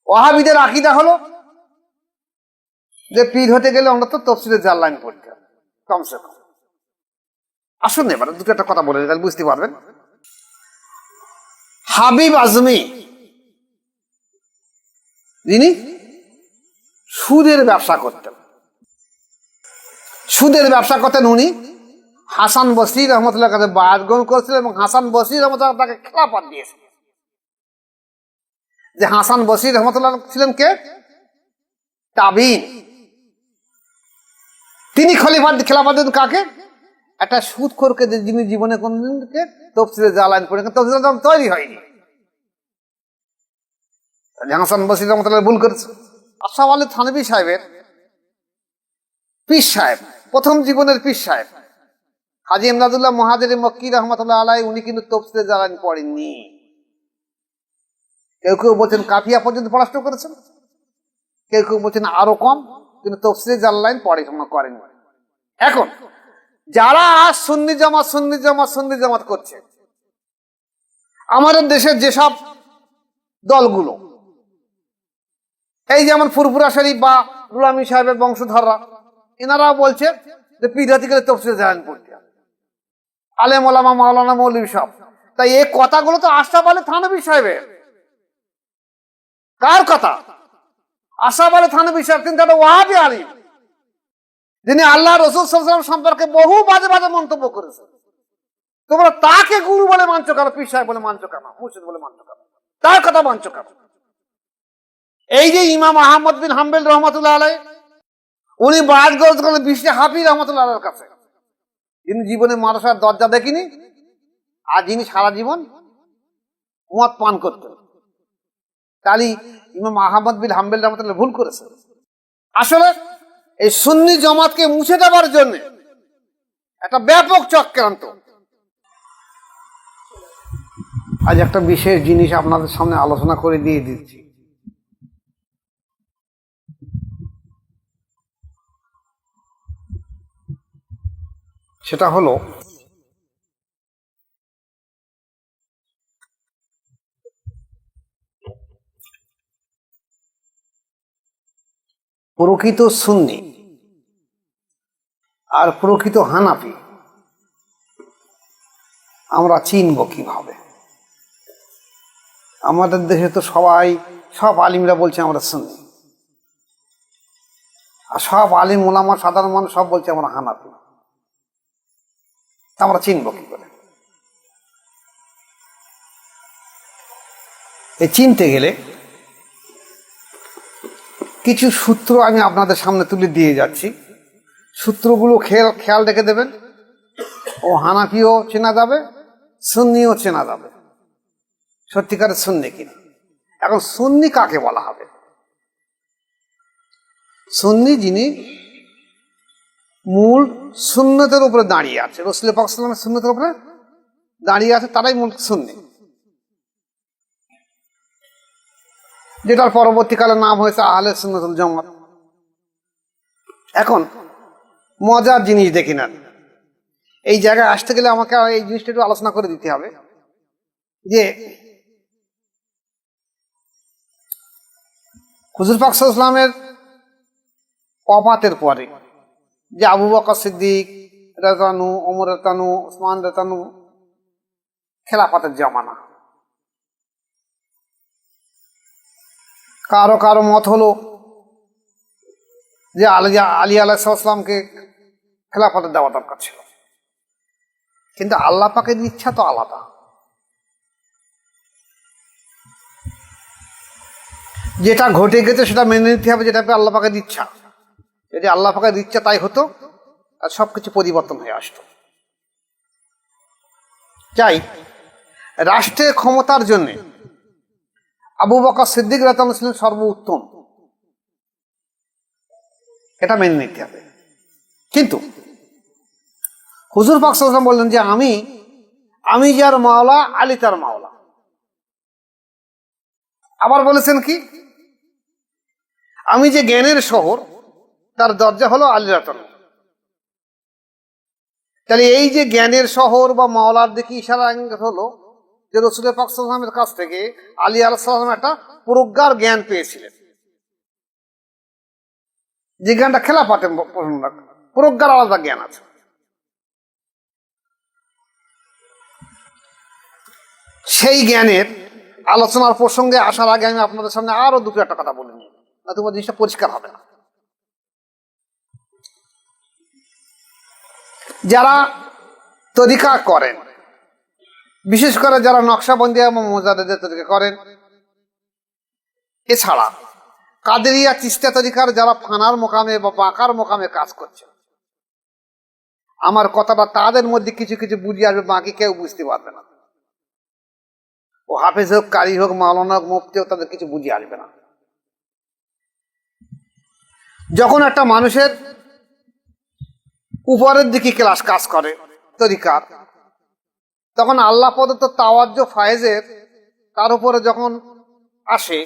ওয়াহাবিদের আকীদা হলো যে পীর হতে গেলে অন্তত তাফসীরে জালালাইন পড়তে হবে কমসে কম। আসুন এবার দুটো একটা কথা বলে তাহলে বুঝতে পারবেন। হাবিব আজমি যিনি সুদের ব্যবসা করতেন, সুদের ব্যবসা করতেন উনি হাসান বসরি রহমতুল্লাহ কাছে বায়াত গ্রহণ করেছিলেন এবং হাসান বসরি রহমতুল্লাহ তাকে খেলাফত দিয়েছিলেন। যে হাসান বসরি রহমতুল্লাহ ছিলেন কে? তাবিঈন। তিনি খেলাফত দেন কাকে? একটা সুদখোরকে, যিনি জীবনে কোনদিনকে তাফসীরে জালালাইন পড়েন, তাফসীরে জালালাইন তৈরি হয়নি। হাসান বসরি রহমতুল্লাহ ভুল করেছে। আশরাফ আলী থানভী সাহেবের পীর সাহেব, প্রথম জীবনের পীর সাহেব হাজী ইমদাদুল্লাহ মুহাজির মক্কি রহমতুল্লাহ আলাইহি, উনি কিন্তু তাফসীরে জালালাইন পড়েননি। কেউ কেউ বলছেন কাফিয়া পর্যন্ত পড়াশোনা করেছেন, কেউ কেউ বলছেন আরো কম, কিন্তু তাফসীরে জালালাইন পড়াশোনা করেননি। এখন যারা আজ সুন্নি জামাত করছে, আমাদের দেশের যেসব দলগুলো, এই যেমন ফুরফুরা শরীফ বা রুলামি সাহেবের বংশধররা, এনারাও বলছে যে পীর হতে গেলে তাফসীরে জালালাইন পড়তে হবে, আলেম ওলামা মাওলানা মৌলভী সব। তাই এই কথাগুলো তো আশরাফ আলী থানভী সাহেবের। কার কথা? আশরাফ আলী থানভী সাহেব। কিন্তু একটা ওয়াহাবি আলিম, যিনি আল্লাহ রাসূল সাল্লাল্লাহু আলাইহি ওয়াসাল্লাম সম্পর্কে বহু বাজে বাজে মন্তব্য করেছে। তোমরা তাকে গুরু বলে মানছো কেন? পীর সাহেব বলে মানছো কেন? মুর্শিদ বলে মানছো কেন? তার কথা মানছো কেন? এই যে ইমাম আহমদ বিন হাম্বল রহমতুল্লাহ আলাইহি, উনি বায়াত গ্রহণ করেন বিশে হাফিজ রহমতুল্লাহ আলাইহির কাছে, যিনি জীবনে মাদ্রাসার দরজা দেখিনি, আর যিনি সারা জীবন মদ পান করতেন। তাহলে ইমাম আহমদ বিন হাম্বল রহমতুল্লাহ ভুল করেছে। আসলে এই সুন্নি জামাতকে মুছে দেওয়ার জন্য একটা ব্যাপক চক্রান্ত। আজ একটা বিশেষ জিনিস আপনাদের সামনে আলোচনা করে দিয়ে দিচ্ছি। সেটা হলো প্রকৃত সুন্নি আর প্রকৃত হানাফি আমরা চিনব কিভাবে? আমাদের দেশে তো সব আলিমরা বলছে আমরা সুন্নি, আর সব আলিম ওলামা সাধারণ মানুষ সব বলছে আমরা হানাফি। আমরা চিনব কি করে? এই চিনতে গেলে কিছু সূত্র আমি আপনাদের সামনে তুলে দিয়ে যাচ্ছি। সূত্রগুলো খেয়াল রেখে দেবেন। ও হানাফিও চেনা যাবে, সুন্নিও চেনা যাবে, সত্যিকারের সুন্নি কিনা। এখন সুন্নি কাকে বলা হবে? সুন্নি যিনি মূল সুন্নতের উপরে দাঁড়িয়ে আছে, রাসূল পাক সাল্লাল্লাহু আলাইহি ওয়াসাল্লামের সুন্নতের উপরে দাঁড়িয়ে আছে, তারাই মূল সুন্নি। যেটার পরবর্তীকালে নাম হয়েছে আহলে সুন্নাত ওয়াল জামাত। এখন মজার জিনিস দেখি না, এই জায়গায় আসতে গেলে আমাকে এই জিনিসটা একটু আলোচনা করে দিতে হবে যে হুজুর পাক সাল্লাল্লাহু আলাইহি ওয়াসাল্লামের ওফাতের পরে যে আবু বকর সিদ্দিক রাদিয়াল্লাহু, ওমর রাদিয়াল্লাহু, ওসমান রাদিয়াল্লাহু, খেলাফতের জামানা। কারো কারো মত হলো যে আলী আলাইহিস সালামকে খেলাফতের দেওয়া দরকার ছিল, কিন্তু আল্লাহ পাকের ইচ্ছা তো আলাদা। যেটা ঘটে গেছে সেটা মেনে নিতে হবে, যেটা আল্লাহ পাকের ইচ্ছা। যদি আল্লাহ পাকের ইচ্ছা তাই হতো, আর সবকিছু পরিবর্তন হয়ে আসতো। চাই রাষ্ট্রের ক্ষমতার জন্য আবু বকর সিদ্দিক রাদিয়াল্লাহু ছিলেন সর্বোত্তম, এটা মেনে নিতে হবে। কিন্তু হুজুর পাক সাল্লাল্লাহু আলাইহি ওয়াসাল্লাম বললেন যে আমি যার মাওলা, আলী তার মাওলা। আবার বলেছেন কি, আমি যে জ্ঞানের শহর, তার দরজা হলো আলী রাদিয়াল্লাহু। তাহলে এই যে জ্ঞানের শহর বা মাওলার দিকে ইশারা হলো, যে রসুল পাক সাল্লাল্লাহু আলাইহি ওয়াসাল্লামের কাছ থেকে আলী আলাইহিস সালাম একটা প্রজ্ঞার জ্ঞান পেয়েছিলেন, যে জ্ঞানটা খেলাফতে প্রজ্ঞার আলাদা জ্ঞান আছে। সেই জ্ঞানের আলোচনার প্রসঙ্গে আসার আগে আমি আপনাদের সামনে আরো দুটো একটা কথা বলে নিই, না তোমার জিনিসটা পরিষ্কার হবে না। যারা তরিকা করেন, বিশেষ করে যারা নকশাবন্দি এবং মোজাদ্দেদের তরিকা করেন, এছাড়া কাদেরিয়া চিশতিয়া তরিকার যারা ফানার মোকামে বা বাঁকার মোকামে কাজ করছে, আমার কথাটা তাদের মধ্যে কিছু কিছু বুঝিয়ে আসবে, বাকি কেউ বুঝতে পারবে না। ও হাফেজ হোক, কারি হোক, মাওলানা হোক, মুফতি হোক, তাদের কিছু বুঝিয়ে আসবে না। যখন একটা মানুষের উপরের দিকে ক্লাস কাজ করে তরিকার, তখন আল্লাহ প্রদত্ত তাওয়াজ্জুহ ফায়েজের তার উপরে যখন আসে,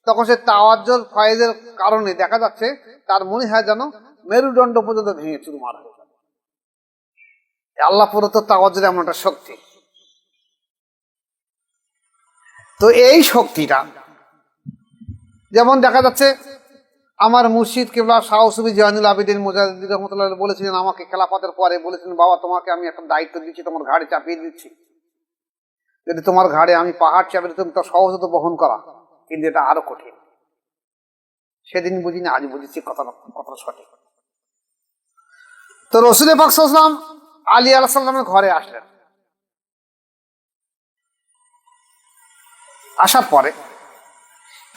তখন সে তাওয়াজ্জুহ ফায়েজের কারণে দেখা যাচ্ছে তার মনে হয় যেন মেরুদণ্ড পর্যন্ত ভেঙে চুরমার হয়ে যাবে। আল্লাহ প্রদত্ত তাওয়াজ্জুহ এমন একটা শক্তি। তো এই শক্তিটা যেমন দেখা যাচ্ছে, আমার মুর্শিদ কিবলা শাহ সুফি জয়নুল আবেদিন মুজাদ্দিদ রহমাতুল্লাহ বলেছিলেন আমাকে খেলাফতের পরে, বলেছিলেন বাবা তোমাকে আমি একটা দায়িত্ব দিচ্ছি, তোমার ঘাড়ে চাপিয়ে দিচ্ছি, যদি তোমার ঘাড়ে আমি পাহাড় চাপিয়ে তুমি তো সহজ হতো বহন করা, কিন্তু এটা আরো কঠিন। সেদিন বুঝিনি, আজ বুঝেছি কথাটা কতটা সঠিক। তো রসুল পাক সাল্লাল্লাহু আলাইহি ওয়াসাল্লাম আলী আলাইহিস সালামের ঘরে আসলেন। আসার পরে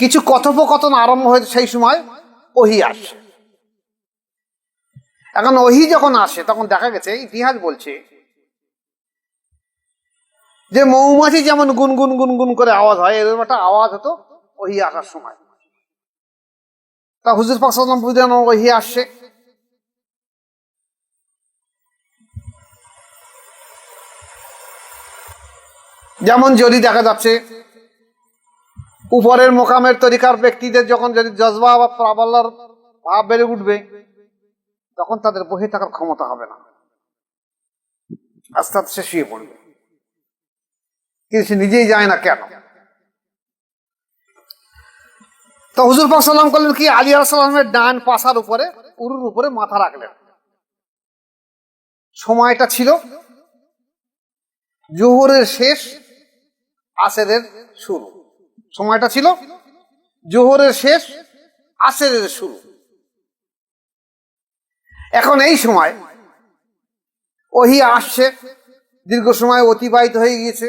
কিছু কথোপকথন আরম্ভ হয়েছে, সেই সময় ওহী আসছে। এখন ওহী যখন আসে তখন দেখা গেছে, ইতিহাস বলছে যে মৌমাছি যেমন গুনগুন গুনগুন করে আওয়াজ হয়, এরকম একটা আওয়াজ হতো ওহী আসার সময়। তা হুজুর পাক সাল্লাল্লাহু আলাইহি ওয়াসাল্লাম বুঝলেন ওহী আসছে। যেমন যদি দেখা যাচ্ছে উপরের মোকামের তরিকার ব্যক্তিদের যখন যদি জজবা বা প্রাবল্যের ভাব বেড়ে উঠবে, তখন তাদের বসে থাকার ক্ষমতা হবে না, আস্তে আস্তে সে শুয়ে পড়বে, কিন্তু সে নিজেই যায় না কেন। তো হুজুর পাক সাল্লাম করলেন কি, আলী আলাইহিস সালামের ডান পাশার উপরে উরুর উপরে মাথা রাখলেন। সময়টা ছিল জোহরের শেষ, আসরের শুরু। সময়টা ছিল জোহরের শেষ, আসরের শুরু। এখন এই সময় ওহী আসছে, দীর্ঘ সময় অতিবাহিত হয়ে গিয়েছে,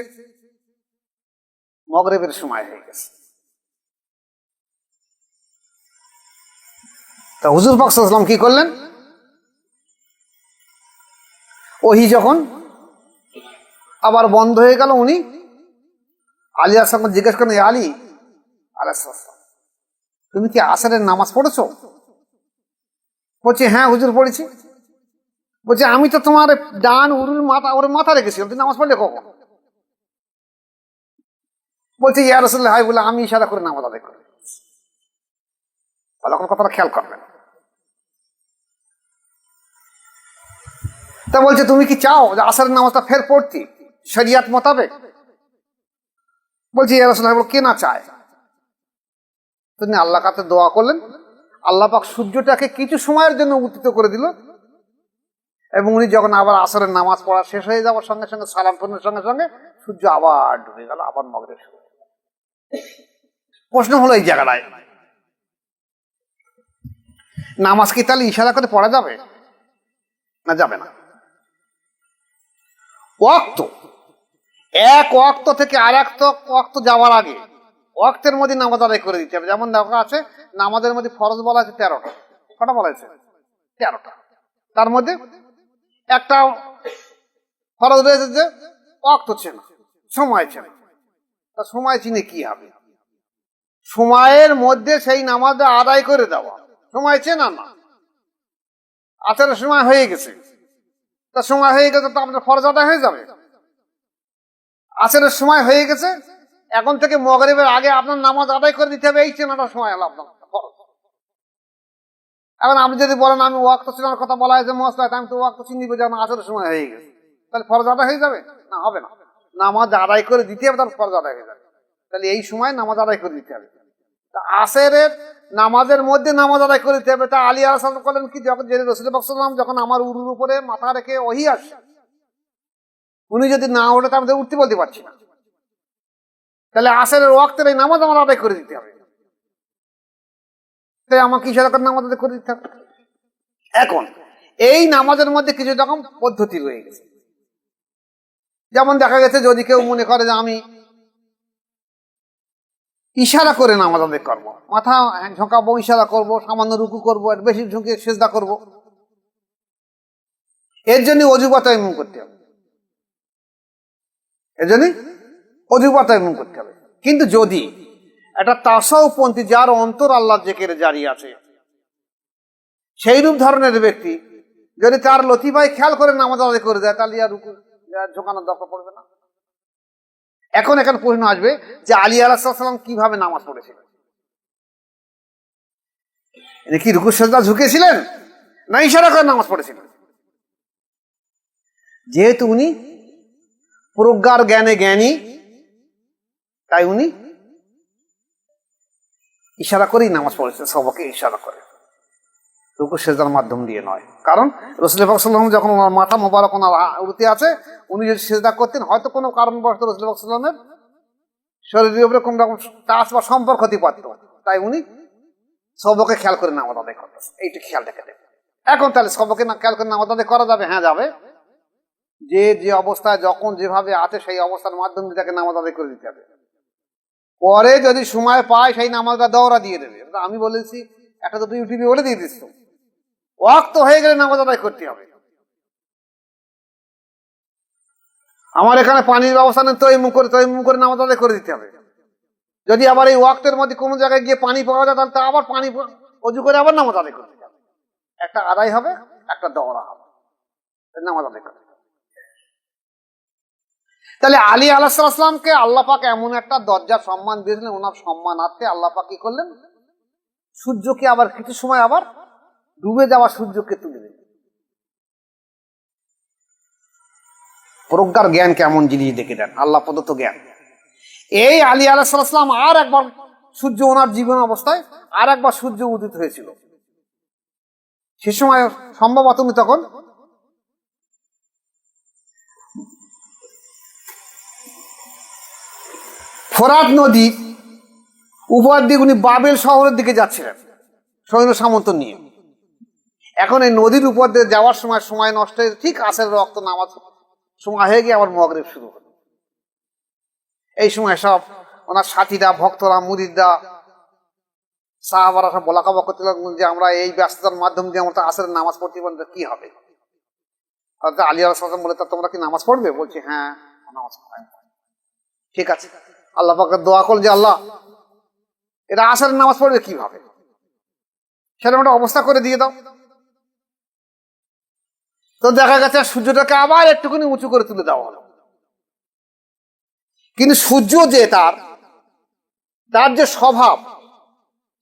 মাগরিবের সময় হয়ে গেছে। তা হুজুর পাক সাল্লাল্লাহু আলাইহি ওয়াসাল্লাম কি করলেন, ওহী যখন আবার বন্ধ হয়ে গেল, উনি আলী আলাইহিস সালাম জিজ্ঞেস করেন, আলী আলাইহিস সালাম তুমি কি আসরের নামাজ পড়েছো? বলছে হ্যাঁ হুজুর পড়েছি। বলছে আমি তো তোমার ডান উরুর মাথা রেখেছিলাম, তুমি নামাজ পড়লে কখন? বলছে ইয়া রাসূলুল্লাহ, হাই বলে আমি ইশারা করে নামাজ আদায় করি। ভালো করে কথাটা খেয়াল করবেন। তা বলছে তুমি কি চাও যে আসরের নামাজটা ফের পড়তি শরিয়াত মোতাবেক? বলছে ইয়া রাসূলুল্লাহ, কে না চায়। তিনি আল্লাহ কাছে দোয়া করলেন, আল্লাহ পাক সূর্যটাকে কিছু সময়ের জন্য উত্থিত করে দিল, এবং উনি যখন আবার আসরের নামাজ পড়া শেষ হয়ে যাওয়ার সঙ্গে সঙ্গে সালাম পূর্ণের সঙ্গে সঙ্গে সূর্য আবার ডুবে গেল, আবার মাগরিব শুরু। প্রশ্ন হলো এই জায়গাটায়, নামাজ কি তাহলে ইশারা করে পড়া যাবে না যাবে না? ওয়াক্ত, এক ওয়াক্ত থেকে আর এক ওয়াক্ত যাওয়ার আগে ওয়াক্তের মধ্যে নামাজ আদায় করে দিতে হবে। যেমন দেখা আছে নামাজের মধ্যে ফরজ বলা আছে 13টা, কটা বলা আছে? 13টা। তার মধ্যে একটা ফরজ রয়েছে যে ওয়াক্ত চেনা, সময় চেনা। তা সময় চিনে কি হবে? সময়ের মধ্যে সেই নামাজটা আদায় করে দেওয়া, সময় চেনা না। আচারের সময় হয়ে গেছে, তা সময় হয়ে গেছে তো আপনার ফরজ আদায় হয়ে যাবে। আচারের সময় হয়ে গেছে, এখন থেকে মাগরিবের আগে আপনার নামাজ আদায় করে দিতে হবে, এই চেনাটা সময় হলো আপনার ফরজ। এখন আপনি যদি বলেন আমি ওয়াক্ত চেনার কথা বলা হয়েছে মসলায়, আমি তো ওয়াক্ত চিনি যেমন আচারের সময় হয়ে গেছে, তাহলে ফরজ আদায় হয়ে যাবে না? হবে না। নামাজ আদায় করে দিতে হবে, তার ফরজ আদায় হয়ে যাবে। তাহলে এই সময় নামাজ আদায় করে দিতে হবে। তা আসরের নামাজের মধ্যে নামাজ আদায় করে দিতে হবে। তা আলী আলাইহিস সালাম করলেন কি, যখন যে রাসূল পাক সাল্লাল্লাহু আলাইহি ওয়াসাল্লাম যখন আমার উরুর উপরে মাথা রেখে ওহী আসে, উনি যদি না ওঠে তার মধ্যে উঠতে বলতে পারছি না, তাহলে আসরের ওয়াক্তের এই নামাজ আমার আদায় করে দিতে হবে। তাই আমাকে ইশারা করে নামাজ আদায় করে দিতে হবে। এখন এই নামাজের মধ্যে কিছু রকম পদ্ধতি রয়ে গেছে। যেমন দেখা গেছে যদি কেউ মনে করে যে আমি ইশারা করে নামাজ আদায় করবো, মাথা ঝোঁকাবো, ইশারা করব, সামান্য রুকু করবো, আর বেশি ঝুঁকে সেজদা করব, এর জন্য অজু তায়াম্মুম করতে হবে। এর জন্য অজু তায়াম্মুম করতে হবে। কিন্তু যদি একটা তাসাউফপন্থী যার অন্তর আল্লাহর জিকিরে জারি আছে, সেই রূপ ধরনের ব্যক্তি যদি তার লতিফায় খেয়াল করে নামাজ আদায় করে দেয়, তাহলে আর রুকু ঝোঁকানোর দরকার পড়বে না। এখন এখানে প্রশ্ন আসবে যে আলী আলাইহিস সালাম কিভাবে নামাজ পড়েছিলেন? কি রুকু সেজদা ঝুঁকেছিলেন না ইশারা করে নামাজ পড়েছিলেন? যেহেতু উনি প্রজ্ঞার জ্ঞানে জ্ঞানী, তাই উনি ইশারা করেই নামাজ পড়েছেন, সবাইকে ইশারা করে, রুকু সেজদার মাধ্যম দিয়ে নয়। কারণ রাসূল পাক সাল্লাল্লাহু আলাইহি ওয়াসাল্লাম যখন ওনার মাথা মোবারক ওনার উড়তে আছে, উনি যদি সেজদা করতেন, হয়তো কোনো কারণবশত রাসূল পাক সাল্লাল্লাহু আলাইহি ওয়াসাল্লামের শরীরের উপরে কোন রকম টাচ বা সম্পর্ক হতে পারত, তাই উনি সবকে খেয়াল করে নামাজ আদায় করতেন। এইটা খেয়াল রেখে দেবেন। এখন তাহলে সবকে না খেয়াল করে নামাজ আদায় করা যাবে? হ্যাঁ যাবে। যে যে অবস্থায় যখন যেভাবে আছে সেই অবস্থার মাধ্যমে তাকে নামাজ আদায় করে দিতে হবে। পরে যদি সময় পায় সেই নামাজটা দৌড়া দিয়ে দেবে। আমি বলেছি, একটা তো ইউটিউবে বলে দিয়ে দিচ্ছ, ওয়াক্ত হয়ে গেলে নামাজ আদায় করতে হবে। আমার এখানে পানির ব্যবস্থা নেই, তৈমুম করে নামাজ আদায় করে দিতে হবে। যদি আবার এই ওয়াক্তের মধ্যে কোনো জায়গায় গিয়ে পানি পাওয়া যায়, তাহলে আবার পানি অজু করে আবার নামাজ আদায় করতে হবে। একটা আদায় হবে, একটা দৌড়া হবে, নামাজ আদায় করতে হবে। তাহলে আলী আলাইহিস সালামকে আল্লাহ পাক এমন একটা দরজার সম্মান দিয়েছিলেন, ওনার সম্মানার্থে আল্লাহ পাক কি করলেন, সূর্যকে আবার কিছু সময় আবার ডুবে যাওয়া সূর্যকে তুলে দিলেন। প্রজ্ঞার জ্ঞান কেমন জিনিস দেখে দেন, আল্লাহ প্রদত্ত জ্ঞান। এই আলী আলাইহিস সালাম আর একবার সূর্য, ওনার জীবন অবস্থায় আর একবার সূর্য উদিত হয়েছিল। সে সময় সম্ভবত উনি তখন ফোরাত নদীর উপর দিকে উনি বাবেল শহরের দিকে যাচ্ছিলেন সৈন্য সামন্ত নিয়ে। এখন এই নদীর উপর দিয়ে যাওয়ার সময় নষ্ট হয়ে ঠিক আসের রক্ত নামাজ সময় হয়ে গিয়ে আবার মাগরিব শুরু হলো। এই সময় সব ওনার সাথীরা, ভক্তরা, মুরিদরা, সাহাবারা সব বলাকাবা করতে লাগলেন যে আমরা এই ব্যস্ততার মাধ্যম দিয়ে আমরা আসরের নামাজ পড়তে পারলে কি হবে। আলী আলাইহিস সালাম বলে, তা তোমরা কি নামাজ পড়বে? বলছি হ্যাঁ নামাজ পড়াই। ঠিক আছে, আল্লাহ পাকের দোয়া করল যে আল্লাহ এরা আসরের নামাজ পড়বে কিভাবে, সেরকম একটা অবস্থা করে দিয়ে দাও। তো দেখা গেছে সূর্যটাকে আবার একটুখানি উঁচু করে তুলে দেওয়া হলো। কিন্তু সূর্য যে তার যে স্বভাব,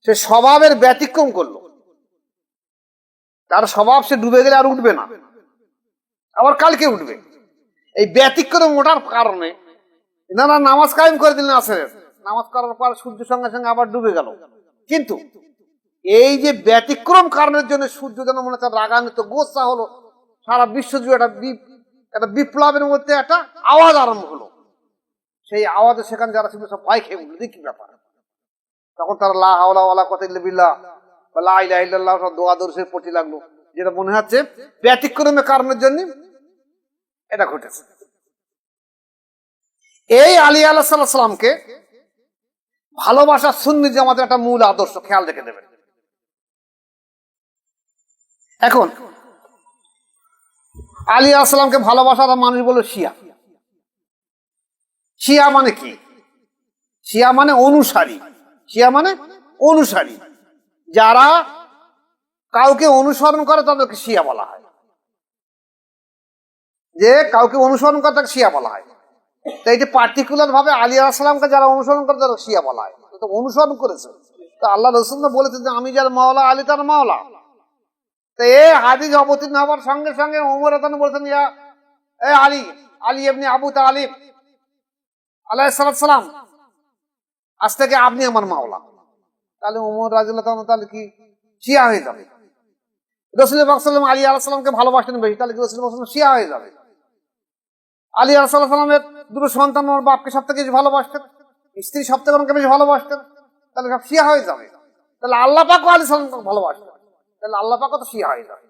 সে স্বভাবের ব্যতিক্রম করলো। তার স্বভাব সে ডুবে গেলে আর উঠবে না, আবার কালকে উঠবে। এই ব্যতিক্রম ওঠার কারণে এনারা নামাজ কায়েম করে দিলেন। আসরের নামাজ করার পর সূর্য সঙ্গে সঙ্গে আবার ডুবে গেল। কিন্তু এই যে ব্যতিক্রম কারণের জন্য সূর্য যেন মনে হচ্ছে রাগান্বিত, গোসা হলো, সারা বিশ্ব জুড়ে একটা বিপ্লবের মধ্যে একটা আওয়াজ আরম্ভ হলো। সেই আওয়াজে সেখানে যারা ছিল সব ভয় খেয়ে উঠলো, কি ব্যাপার। তখন তারা লা হাওলা ওয়ালা কুওয়াতা ইল্লা বিল্লাহ বা লা ইলাহা ইল্লাল্লাহ সব দোয়া দরুদ পড়তে লাগলো, যেটা মনে হচ্ছে ব্যতিক্রমের কারণের জন্য এটা ঘটেছে। এই আলী আলাইহিস সালামকে ভালোবাসার সুন্নি জামাতের একটা মূল আদর্শ, খেয়াল রেখে দেবেন। এখন আলী আলাইহিস সালামকে ভালোবাসার মানুষ বলে শিয়া। শিয়া মানে কি? শিয়া মানে অনুসারী। শিয়া মানে অনুসারী, যারা কাউকে অনুসরণ করে তাদেরকে শিয়া বলা হয়। যে কাউকে অনুসরণ করে তাকে শিয়া বলা হয়। তো এই যে পার্টিকুলার ভাবে আলী আলাইহিস সালামকে যারা অনুসরণ করে তারা শিয়া বলা হয়। তো অনুসরণ করেছে, তো আল্লাহ রাসূল বলেছে যে আমি যার মাওলা, আলী তার মাওলা। তো এই হাদিস অবতীর্ণ হওয়ার সঙ্গে সঙ্গে ওমর রাদিয়াল্লাহু আনহু বলেছেন, ইয়া এ আলী, আলী ইবনে আবু তালিব, আলাইহিস সালাম, আজ থেকে আপনি আমার মাওলা। তাহলে ওমর রাদিয়াল্লাহু তাআলা তাহলে কি শিয়া হয়ে যাবে? রাসূল পাক সাল্লাল্লাহু আলাইহি ওয়াসাল্লামকে ভালোবাসেন বেশি, তাহলে কি রাসূল পাক সাল্লাল্লাহু শিয়া হয়ে যাবে? আলী আলাইহিস সালামের দুটো সন্তান ওর বাপকে সব থেকে বেশি ভালোবাসতেন, স্ত্রী সব থেকে ওনাকে বেশি ভালোবাসতেন, তাহলে সব শিয়া হয়ে যাবে। তাহলে আল্লাহ পাকও আলী সালামকে ভালোবাসতেন, তাহলে আল্লাহ পাকও তো শিয়া হয়ে যাবে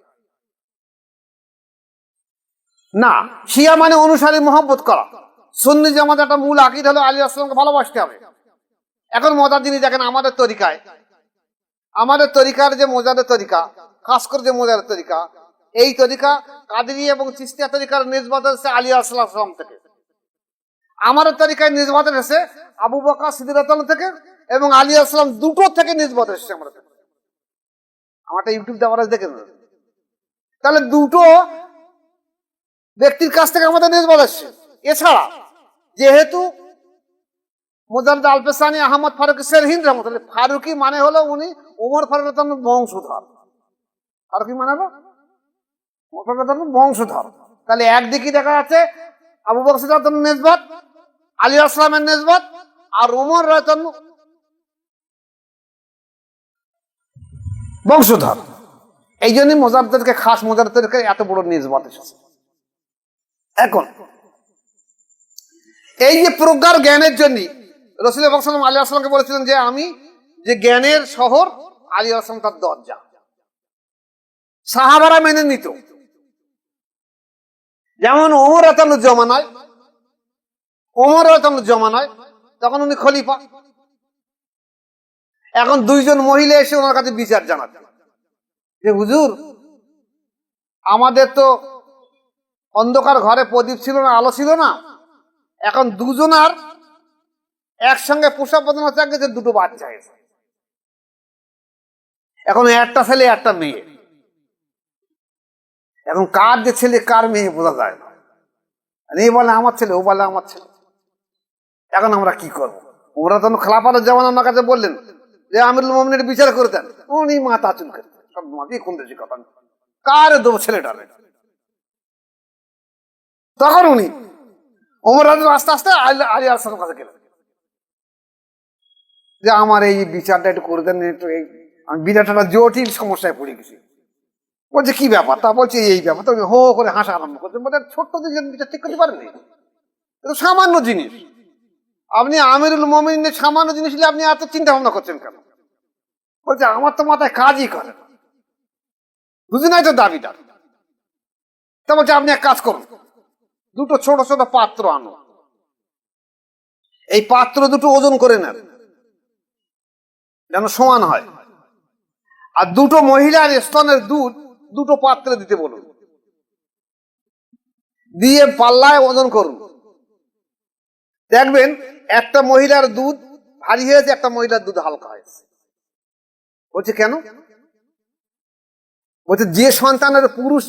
না। শিয়া মানে অনুসারী মহব্বত করা। সুন্নি জামাত একটা মূল আকীদা হলো আলী আলাইহিস সালামকে ভালোবাসতে হবে। এখন মজার জিনিস দেখেন, আমাদের তরিকার যে মজাদের তরিকা, খাস করে যে মজাদের তরিকা, এই তরিকা কাদেরী এবং চিশতিয়া তরিকার নিসবত হচ্ছে আলী আলাইহিস সালাম থেকে। আমাদের তরিকায় নিসবত এসেছে আবু বকর সিদ্দিক রাদিয়াল্লাহু থেকে এবং আলী আলাইহিস সালাম দুটো থেকে নিসবত এসেছে আমাদের। আমারটা ইউটিউব দেওয়ার দেখে নেন। তাহলে দুটো ব্যক্তির কাছ থেকে আমাদের নিসবত এসেছে। এছাড়া যেহেতু মুজাদ্দিদ আল-পেসানি আহমদ ফারুকী সেরহিন রাহমাতুল্লাহ, ফারুকী মানে হলো উনি ওমর ফারুক রাদিয়াল্লাহু আনহু বংশধর। ফারুকী মানে হলো ওমর ফারুক রাদিয়াল্লাহু আনহু বংশধর। তাহলে একদিকে দেখা যাচ্ছে আবু বকর সিদ্দিক রাদিয়াল্লাহু আনহু নিসবত, আলী আলাইহিস সালামের নিসবত, আর ওমর রাদিয়াল্লাহু আনহু বংশধর। এই জন্যই মুজাদ্দিদকে খাস মুজাদ্দিদকে এত বড় নিসবত এসেছে। এখন এই যে প্রজ্ঞার জ্ঞানের জন্য রাসূল পাক সাল্লাল্লাহু আলাইহি ওয়াসাল্লামকে বলেছিলেন যে আমি যে জ্ঞানের শহর, আলী আলাইহিস সালাম তার দরজা। সাহাবারা মেনে নিত। যেমন ওমর রাদিয়াল্লাহু জমানায় তখন উনি খলিফা। এখন দুইজন মহিলা এসে ওনার কাছে বিচার জানাতে যে হুজুর, আমাদের তো অন্ধকার ঘরে প্রদীপ ছিল না, আলো ছিল না, এখন দুজনার একসঙ্গে প্রসব বেদনা হচ্ছে, দুটো বাচ্চা হয়েছে, এখন একটা ছেলে একটা মেয়ে, এখন কার যে ছেলে কার মেয়ে বোঝা যায় না। এই বলে আমার ছেলে, ও বলে আমার ছেলে, এখন আমরা কি করবো? ওরা তখন খেলাফতের জামান আমার কাছে বললেন যে আমিরুল মুমিনের বিচার করে দেন। উনি মাথা চুলকে সব মাটি কোন দেশি কথা, কার দেবো ছেলেটারে? তখন উনি ওমর রাদিয়াল্লাহু আস্তে আস্তে আলী আলাইহিস সালামের কাছে গেলেন যে আমার এই বিচারটা একটু করে দেন, একটু এই আমি বিরাট জটিল সমস্যায় পড়ে গেছি। বলছে কি ব্যাপার? তা বলছে এই ব্যাপার। তো হো করে হাসা আরম্ভ করছে, বলে ছোট্ট দিকে বিচার ঠিক করতে পারেননি, এটা সামান্য জিনিস। আপনি আমিরুল মুমিনের সামান্য জিনিস নিয়ে আপনি এত চিন্তা ভাবনা করছেন কেন? বলছে আমার তো মাথায় কাজই করে না, বুঝি নাই তো দাবিদার। তা বলছে আপনি এক কাজ করুন, দুটো ছোট ছোট পাত্র আনো, এই পাত্র দুটো ওজন করে নেন যেন সমান হয়, আর দুটো মহিলার স্তনের দুধ দুটো পাত্রে দিতে বলুন, দিয়ে পাল্লায় ওজন করুন। দেখবেন একটা মহিলার দুধ ভারী হয়েছে, একটা মহিলার দুধ হালকা হয়েছে। বলছে কেন? বলছে যে সন্তানের পুরুষ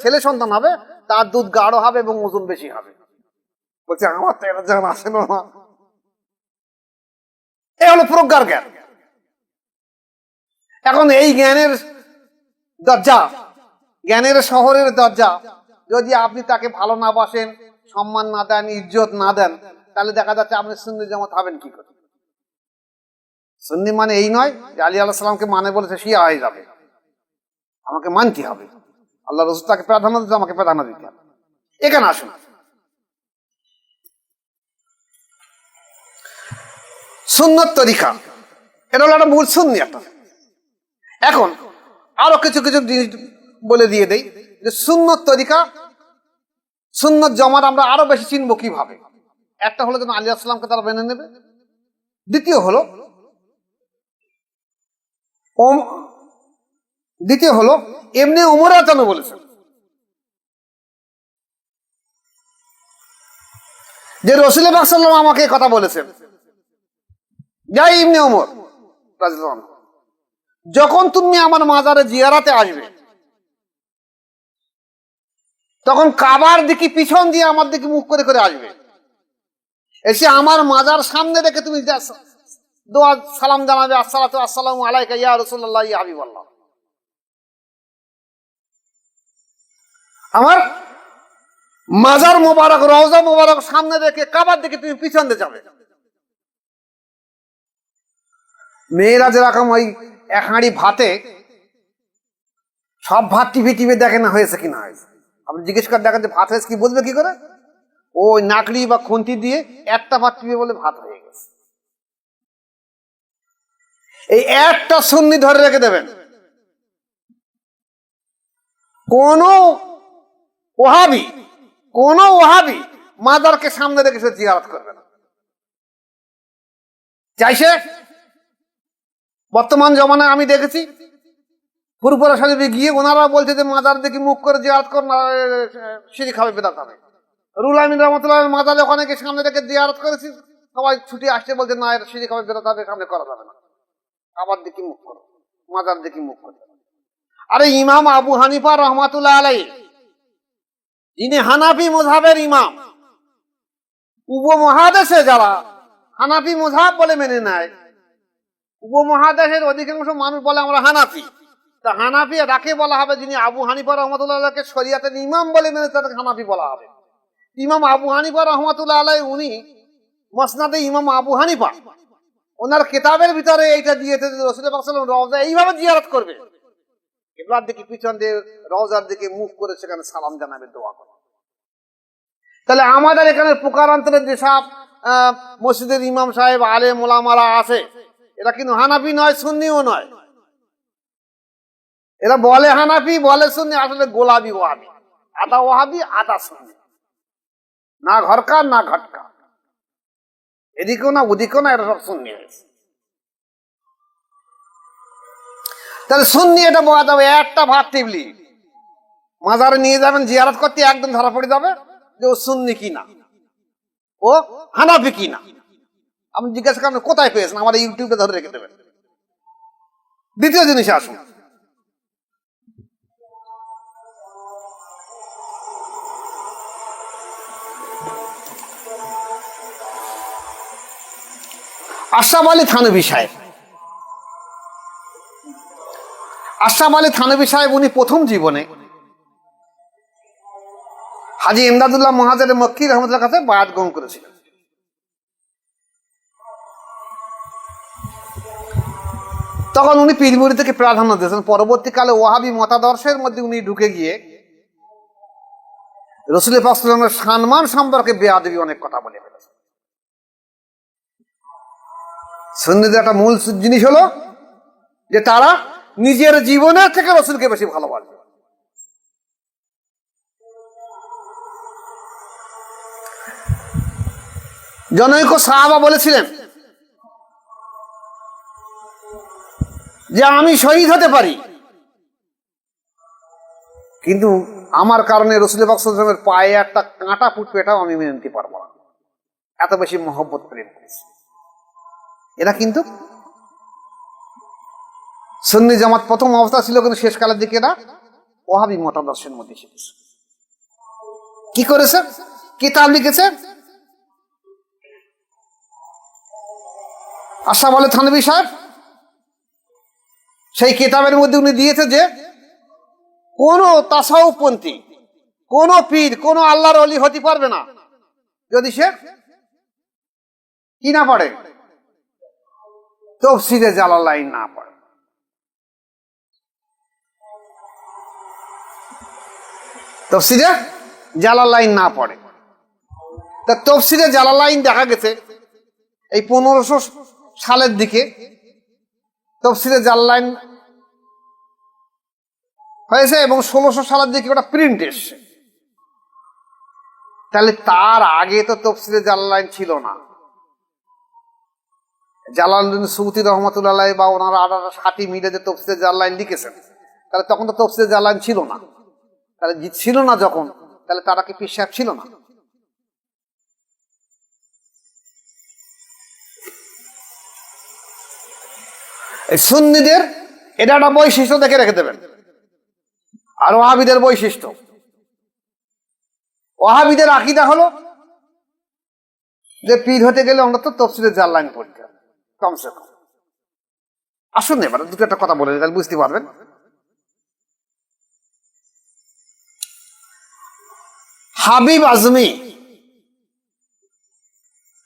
ছেলে সন্তান হবে তার দুধ গাঢ় হবে এবং ওজন বেশি হবে। বলছে আমার তো এটা জানা আছে না। এ হলো প্রজ্ঞার জ্ঞান। এখন এই জ্ঞানের দরজা, জ্ঞানের শহরের দরজা, যদি আপনি তাকে ভালো না বাসেন, সম্মান না দেন, ইজ্জত না দেন, তাহলে দেখা যাচ্ছে আপনি সুন্নি জামাত হবেন কি করে? সুন্নি মানে এই নয় যে আলী আলাইহিস সালামকে মানে বলেছে শিয়া হয়ে যাবে। আমাকে মানতে হবে, আল্লাহ রাসূল তাকে প্রাধান্য দিতে, আমাকে প্রাধান্য দিতে হবে। এখানে আসুন, সুন্নত তরিকা, এটা হলো একটা মূল সুন্নি একটা। এখন আরো কিছু কিছু জিনিস বলে দিয়ে দেই যে সুন্নত তরিকা, সুন্নত জামাত আমরা আরো বেশি চিনবো কিভাবে। একটা হলো যেন আলী আলাইহিস সালামকে তারা মেনে নেবে। দ্বিতীয় হলো এমনি ওমর রাদিয়াল্লাহু আনহু বলেছেন যে রাসূল পাক সাল্লাল্লাহু আলাইহি ওয়াসাল্লাম আমাকে কথা বলেছেন, যাই ইবনে ওমর রাদিয়াল্লাহু আনহু, যখন তুমি আমার মাজারে জিয়ারাতে আসবে তখন কাবার দিকে পিছন দিয়ে আমার দিকে মুখ করে করে আসবে, এসে আমার মাজার সামনে রেখে তুমি দোয়া সালাম জানাবে, আসসালামু আলাইকা ইয়া রাসূলুল্লাহ ইয়া হাবিবাল্লাহ। আমার মাজার মোবারক, রওজা মোবারক সামনে রেখে কাবার দিকে তুমি পিছন দিয়ে যাবে। মেয়েরা যেরকম ওই এক হাঁড়ি ভাতে সব ভাত টিপে টিপে দেখে না হয়েছে কিনা হয়েছে, আপনি জিজ্ঞেস করে দেখেন যে ভাত হয়েছে কি, বুঝবে কি করে? ওই নাকড়ি বা খুন্তি দিয়ে একটা ভাত টিপে বলে ভাত হয়ে গেছে। এই একটা সুন্নি ধরে রেখে দেবেন। কোন ওহাবি মাজারকে সামনে রেখে সে জিয়ারত করবে না। চাইছে বর্তমান জমানায় আমি দেখেছি ফুরফুরা শরীফে গিয়ে ওনারা বলছে যে মাজার দিকে মুখ করে জিয়ারত কর, না সিঁড়ি খাবে বেদাত হবে। রুহুল আমিন রাহমাতুল্লাহ মাজারে ওখানে গিয়ে সামনে রেখে জিয়ারত করেছি, সবাই ছুটি আসছে বলছে না এটা সিঁড়ি খাবে বেদাত হবে, সামনে করা যাবে না, আবার দিকে মুখ করো, মাজার দিকে মুখ করো। আরে ইমাম আবু হানিফা রহমাতুল্লাহ আলাইহি, যিনি হানাফি মুযহাবের ইমাম, উপমহাদেশে যারা হানাফি মুযহাব বলে মেনে নেয়, উপমহাদেশের অধিকাংশ মানুষ বলে আমরা হানাফি, তা হানাফি তাকে বলা হবে যিনি আবু হানিফা রহমাতুল্লাহকে শরিয়াতের ইমাম বলে মেনে তাকে হানাফি বলা হবে। ইমাম আবু হানিফা রহমাতুল্লাহ আলাইহি উনি মুসনাদে ইমাম আবু হানিফা ওনার কিতাবের ভিতরে এইটা দিয়েছে যে রাসূল পাক সাল্লাল্লাহু আলাইহি ওয়াসাল্লাম রওজা এইভাবে জিয়ারত করবে, কিবলার দিকে পিছন দিয়ে রওজার দিকে মুখ করে সেখানে সালাম জানাবে, দোয়া করবে। তাহলে আমাদের এখানে পুকারান্তরের যেসব মসজিদের ইমাম সাহেব আলেম ওলামারা আছে, এরা কিন্তু হানাফি নয়, সুন্নিও নয়। এরা বলে হানাফি বলে সুন্নি, আসলে গোলাবি ওয়াহাবি, আধা ওয়াহাবি আধা সুন্নি, না ঘরকার না ঘটকা, এদিকেও না ওদিকেও না, এরা সব সুন্নি হয়েছে। তাহলে সুন্নি এটা বলা যাবে, একটা ভাত টিপলি মাজারে নিয়ে যাবেন জিয়ারত করতে, একদম ধরা পড়ে যাবে যে ও সুন্নি কিনা, ও হানাফি কিনা। আপনি জিজ্ঞাসা করেন কোথায় পেয়েছেন, আমাদের ইউটিউবে ধরে রেখে দেবেন। দ্বিতীয় জিনিস আসুন, আশরাফ আলী থানভী সাহেব। আশরাফ আলী থানভী সাহেব উনি প্রথম জীবনে হাজী ইমদাদুল্লাহ মুহাজির মক্কি রহমতুল্লাহ কাছে বায়াত গ্রহণ করেছিলেন। তখন উনি পীরমুরি থেকে প্রাধান্য দিয়েছেন। পরবর্তীকালে ওয়াহাবি মতাদর্শের মধ্যে উনি ঢুকে গিয়ে রাসূল পাক সাল্লাল্লাহু আলাইহি ওয়াসাল্লামের সম্মান সম্পর্কে বেয়াদবি অনেক কথা বলে ফেলেছেন। সুন্নিদের একটা মূল জিনিস হলো যে তারা নিজের জীবনের থেকে রাসূলকে বেশি ভালোবাসে। জনৈক সাহাবা বলেছিলেন যে আমি শহীদ হতে পারি, কিন্তু আমার কারণে রাসূল পাক সাল্লাল্লাহু আলাইহি ওয়াসাল্লামের পায়ে একটা কাঁটা ফুটবে এটাও আমি মেনে নিতে পারবো না, এত বেশি মহব্বত প্রেম করেছে। এরা কিন্তু সুন্নি জামাত প্রথম অবস্থা ছিল, কিন্তু শেষকালের দিকে এরা ওয়াহাবি মতাদর্শের মধ্যে এসেছে। কি করেছে? কিতাব লিখেছে আশরাফ আলী থানভী সাহেব। সেই কিতাবের মধ্যে উনি দিয়েছে যে কোন তাসাউফপন্থী, কোন পীর, কোন আল্লাহর ওলি হতে পারবে না যদি সে কি না পড়ে, তাফসীরে জালালাইন না পড়ে। তাফসীরে জালালাইন না পড়ে। তা তাফসীরে জালালাইন দেখা গেছে এই 1500 সালের দিকে তাফসীরে জালালাইন হয়েছে এবং 1600 সালের দিকে ওটা প্রিন্ট এসছে। তাহলে তার আগে তো তাফসীরে জালালাইন ছিল না। জালালউদ্দিন সুয়ুতী রহমাতুল্লাহ আলাইহি বা ওনারা 1860 মিলে যে তাফসীরে জালালাইন লিখেছেন, তাহলে তখন তো তাফসীরে জালালাইন ছিল না। তাহলে ছিল না যখন, তাহলে তারা কি পীর সাহেব ছিল না? এই সুন্নিদের এটা একটা বৈশিষ্ট্য দেখে রেখে দেবেন। আর ওয়াহাবিদের বৈশিষ্ট্য, ওয়াহাবিদের আকীদা হলো যে পীর হতে গেলে অন্তত তাফসীরে জালালাইন পড়তে হবে কমসে কম। আসুন এবার দুটো একটা কথা বলে তাহলে বুঝতে পারবেন। হাবিব আজমি,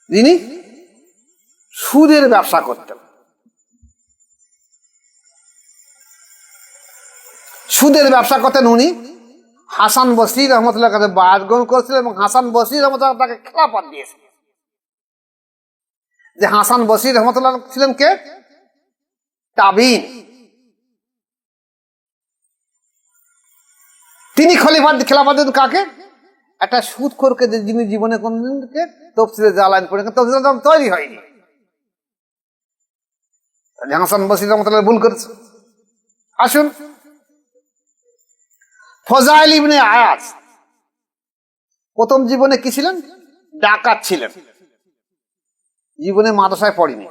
যিনি সুদের ব্যবসা করতেন, সুদের ব্যবসা করতেন, উনি হাসান বসরি রহমতুল্লাহর কাছে বায়াত গ্রহণ করেছিলেন এবং হাসান বসরি রহমতুল্লাহ তাকে খেলাফত দিয়েছিলেন। যে হাসান বসরি রহমতুল্লাহ ছিলেন কে? তাবিন। তিনি খেলাফত দেন কাকে? একটা সুদখোরকে, যিনি জীবনে কোনদিনকে তফসিলে জালালাইন পড়ে, তফসিল তৈরি হয়নি। হাসান বসরি রহমতুল্লাহ ভুল করেছে। আসুন, ফজাইল ইবনে আয়াজ প্রথম জীবনে কি ছিলেন? ডাকাত ছিলেন, জীবনে মাদ্রাসায় পড়েনি।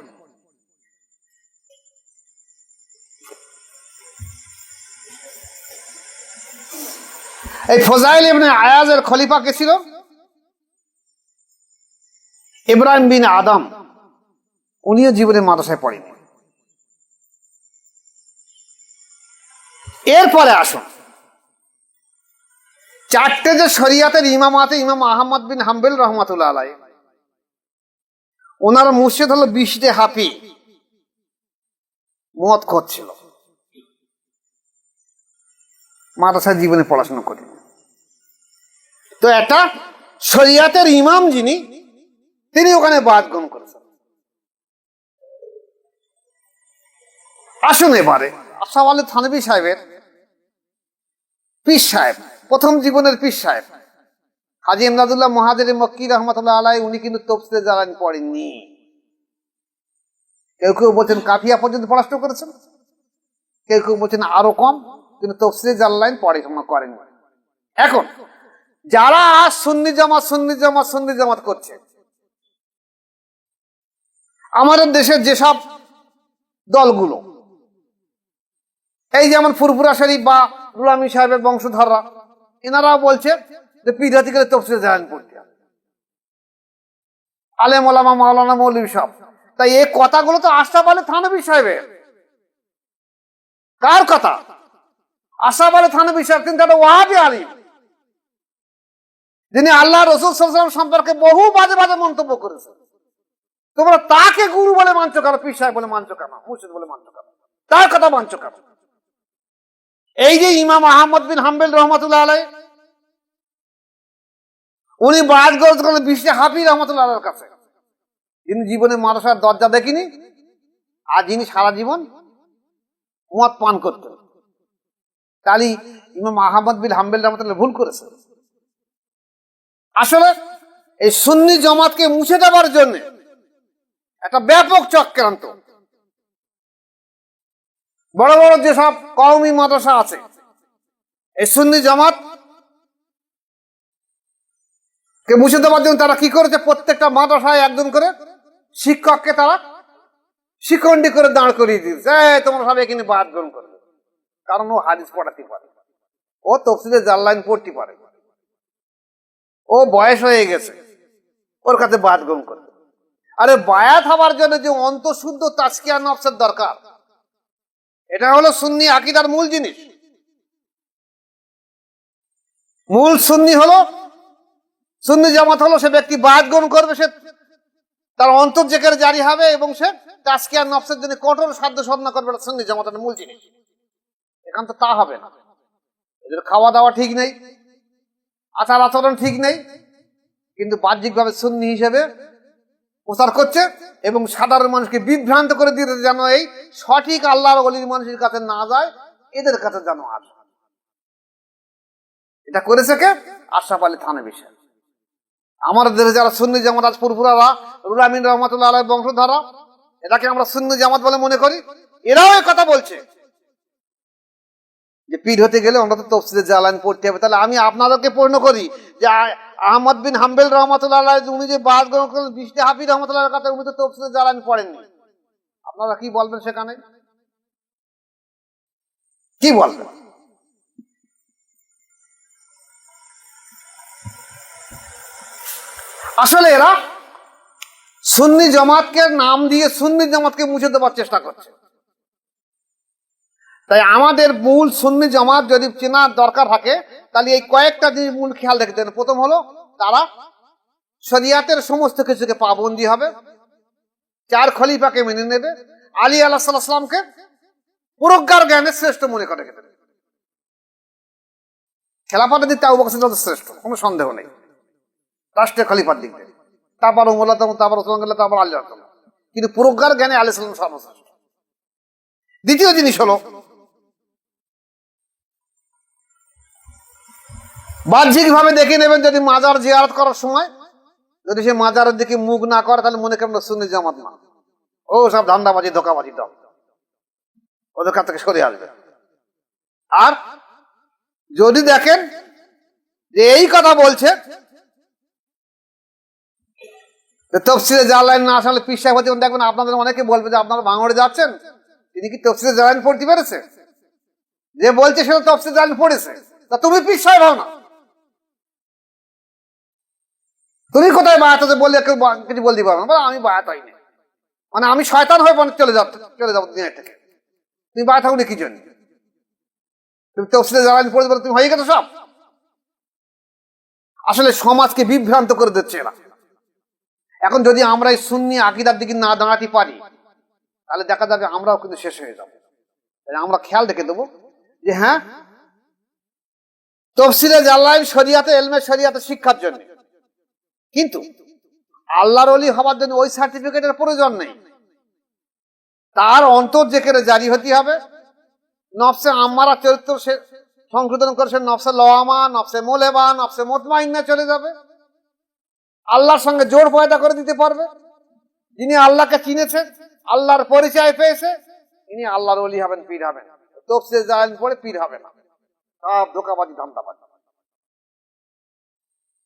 এই ফজাইল ইবনে আয়াজের খলিফা কে ছিল? ইব্রাহিম বিন আদম। উনিও জীবনে মাদ্রাসায় পড়েনি। এরপরে আসুন, চারটে যে শরিয়াতের ইমাম আছে, ইমাম আহমদ বিন হাম্বল রহমাতুল্লাহ আলাইহি, ওনার মুর্শিদ হলো বিশটে হাফি, মদ খাচ্ছিল, মাদ্রাসায় জীবনে পড়াশোনা করেন। তো একটা শরিয়াতের ইমাম যিনি, তিনি ওখানে বায়াত গ্রহণ করেছেন। আসুন এবারে আশরাফ আলী থানভী সাহেবের পীর সাহেব, প্রথম জীবনের পীর সাহেব হাজী ইমদাদুল্লাহ মুহাজির মক্কি রহমতুল্লাহ আলাইহি, উনি কিন্তু তফসিলে জালালাইন পড়েননি। কেউ কেউ বলছেন কাফিয়া পর্যন্ত পড়াশোনা করেছেন, কেউ কেউ বলছেন আরো কম, কিন্তু তফসিলে জালালাইন পড়াশোনা করেননি। এখন যারা সুন্নি জামাত করছে, আমাদের দেশের যেসব দলগুলো, এই যেমন ফুরফুরা শরীফ বা রুলামি সাহেবের বংশধররা, এনারাও বলছে যে পীরহাতি করে তফসিলে জালালাইন পড়তে হবে, আলেম ওলামা মাওলানা মৌলভী সব। তাই এই কথাগুলো তো আশরাফ আলী থানভী সাহেবের। কার কথা? আশরাফ আলী থানভী সাহেব কিন্তু একটা ওয়াহাবি আলিম, যিনি আল্লাহ রাসূল সাল্লাল্লাহু আলাইহি ওয়াসাল্লাম সম্পর্কে বহু বাজে বাজে মন্তব্য করেছে। তোমরা তাকে গুরু বলে মানছো কেন? পীর সাহেব বলে মানছো কেন? মুর্শিদ বলে মানছো কেন? তার কথা মানছো কেন? এই যে ইমাম আহমদ বিন হাম্বল রহমাতুল্লাহ আলাইহি, উনি বায়াত গ্রহণ করেন বিশটে হাফি রহমাতুল্লাহ আলাইহির কাছে, যিনি জীবনে মাদ্রাসার দরজা দেখিনি, আর যিনি সারা জীবন মদ পান করতেন। তাহলে ইমাম আহমদ বিন হাম্বল রহমাতুল্লাহ ভুল করেছে। আসলে এই সুন্নি জামাতকে মুছে দেওয়ার জন্য একটা ব্যাপক চক্রান্ত, বড় বড় যেসব কওমি মাদ্রাসা আছে, এই সুন্নি জামাত কে মুছে দেওয়ার জন্য তারা কি করেছে? প্রত্যেকটা মাদ্রাসায় একজন করে শিক্ষককে তারা শিখন্ডি করে দাঁড় করিয়ে দিয়েছে, তোমরা সবাই এখানে বায়াত গ্রহণ করবে। কারণ ও হাদিস পড়াতে পারে, ও তফসিলে জালালাইন পড়তে পারে, ও বয়স হয়ে গেছে, ওর কাছে বায়াত গ্রহণ করবে। আরে বায়াত হওয়ার জন্য যে অন্তঃশুদ্ধ তাজকিয়া নফসের দরকার, এটা হলো সুন্নি আকীদার মূল জিনিস। মূল সুন্নি হলো, সুন্নি জামাত হলো, সে ব্যক্তি বায়াত গ্রহণ করবে, সে তার অন্তর যেখানে জারি হবে এবং সে তাজকিয়া নফসের জন্য কঠোর সাধ্য সাধনা করবে। সুন্নি জামাতের মূল জিনিস। এখান তো তা হবে না। এদের খাওয়া দাওয়া ঠিক নেই, আচার আচরণ ঠিক নেই, কিন্তু বাহ্যিকভাবে সুন্নি হিসেবে প্রচার করছে এবং সাধারণ মানুষকে বিভ্রান্ত করে দিতে, যেন এই সঠিক আল্লাহর ওলির মানুষের কাছে না যায়, এদের কাছে যেন আসে। এটা করেছে কে? আশরাফ আলী থানভী সাহেব। আমাদের দেশে যারা সুন্নি জামাত, আজ ফুরফুরারা, রুহুল আমিন রহমাতুল্লাহ আলাইহি বংশধররা, এটাকে আমরা সুন্নি জামাত বলে মনে করি, এরাও এই কথা বলছে যে পীর হতে গেলে আমরা তো তফসিলে জালালাইন পড়তে হবে। তাহলে আমি আপনাদেরকে পূর্ণ করি যে আহমদ বিন হাম্বল রহমাতুল্লাহ আলাইহি, উনি যে বায়াত গ্রহণ করলেন বিশটে হাফি রহমাতুল্লাহর কাছে, উনি তো তফসিলে জালালাইন পড়েননি। আপনারা কি বলবেন সেখানে? কি বলবেন? আসলে এরা সুন্নি জামাতকে নাম দিয়ে সুন্নি জামাতকে মুছে দেওয়ার চেষ্টা করছে। তাই আমাদের মূল সুন্নি জামাত যদি চেনার দরকার থাকে তাহলে এই কয়েকটা জিনিস মূল খেয়াল রাখতে হবে। প্রথম হলো তারা শরিয়াতের সমস্ত কিছুকে পাবন্দি হবে, 4 খলিফাকে মেনে নেবে, আলী আলাইহিস সালামকে পুরজ্ঞার জ্ঞানে শ্রেষ্ঠ মনে করে রেখে দেবে। খেলাফতের দিক থেকে আবু বকর সিদ্দিক শ্রেষ্ঠ, কোনো সন্দেহ নেই রাষ্ট্রীয় খলিফার দিক থেকে, তারপর উমর, তারপর ওসমান, তারপর আলী রাদিয়াল্লাহু আনহু। কিন্তু পুরজ্ঞার জ্ঞানে আলাইহিস সালাম সর্বশ্রেষ্ঠ। দ্বিতীয় জিনিস হলো বাহ্যিক ভাবে দেখে নেবেন, যদি মাজার জিয়ারত করার সময় যদি সে মাজারের দিকে মুখ না করে তাহলে মনে করেন সুন্নি জামাত না, ও সব ধান্দাবাজি ধোকাবাজি দল, ওদের কাছ থেকে সরে আসবে। আর যদি দেখেন যে এই কথা বলছে তফসিরে জালালাইন না আসলে পীর সাহেব হতে, দেখবেন আপনাদের অনেকে বলবে যে আপনারা ভাঙড়ে যাচ্ছেন, তিনি কি তফসিরে জালালাইন পড়তে পেরেছে? যে বলছে সেটা তফসিরে জালালাইন পড়েছে, তা তুমি পীর সাহেব হও না? তুমি কোথায় বায়াত হতে বললে কেউ কিছু বলতে পারবে না, আমি বায়াত হইনি, মানে আমি শয়তান হয়ে চলে যাবো দুনিয়া থেকে। তুমি বায়াত হও কি জন্য? তুমি তফসিরে জালালাইন পড়ে বলে তুমি হয়ে গেছো সব। আসলে সমাজকে বিভ্রান্ত করে দিচ্ছে এরা। এখন যদি আমরা এই সুন্নি আকীদার দিকে না দাঁড়াতে পারি তাহলে দেখা যাবে আমরাও কিন্তু শেষ হয়ে যাবো। আমরা খেয়াল রেখে দেবো যে হ্যাঁ, তফসিরে জালালাইন শরিয়াতে, ইলমে শরিয়াতে শিক্ষার জন্য, কিন্তু আল্লাহর ওলি হওয়ার জন্য ওই সার্টিফিকেটের প্রয়োজন নেই। তার অন্তর জেকেরে জারি হতে হবে, নফসে আম্মারা চরিত্র সে সংশোধন করে সে নফসে লওয়ামা, নফসে মোলেবা, নফসে মুতমাইন্না চলে যাবে, আল্লাহর সঙ্গে জোড় পয়দা করে দিতে পারবে। যিনি আল্লাহকে চিনেছে, আল্লাহর পরিচয় পেয়েছে, তিনি আল্লাহর ওলি হবেন, পীর হবেন। তফসিরে জালালাইন পড়ে পীর হবে না, সব ধোকাবাজি ধান্দাবাজি।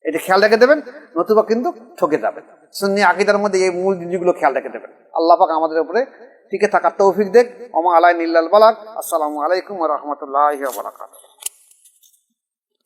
এটা খেয়াল রেখে দেবেন, নতুবা কিন্তু ঠকে যাবেন। সুন্নি আকীদার মধ্যে এই মূল জিনিসগুলো খেয়াল রেখে দেবেন। আল্লাহ পাক আমাদের উপরে টিকে থাকার তৌফিক দেখ। ওমা আলাইনা ইল্লাল বালাগ। আসসালামু আলাইকুম ওয়া রাহমাতুল্লাহি ওয়া বারাকাতুহু।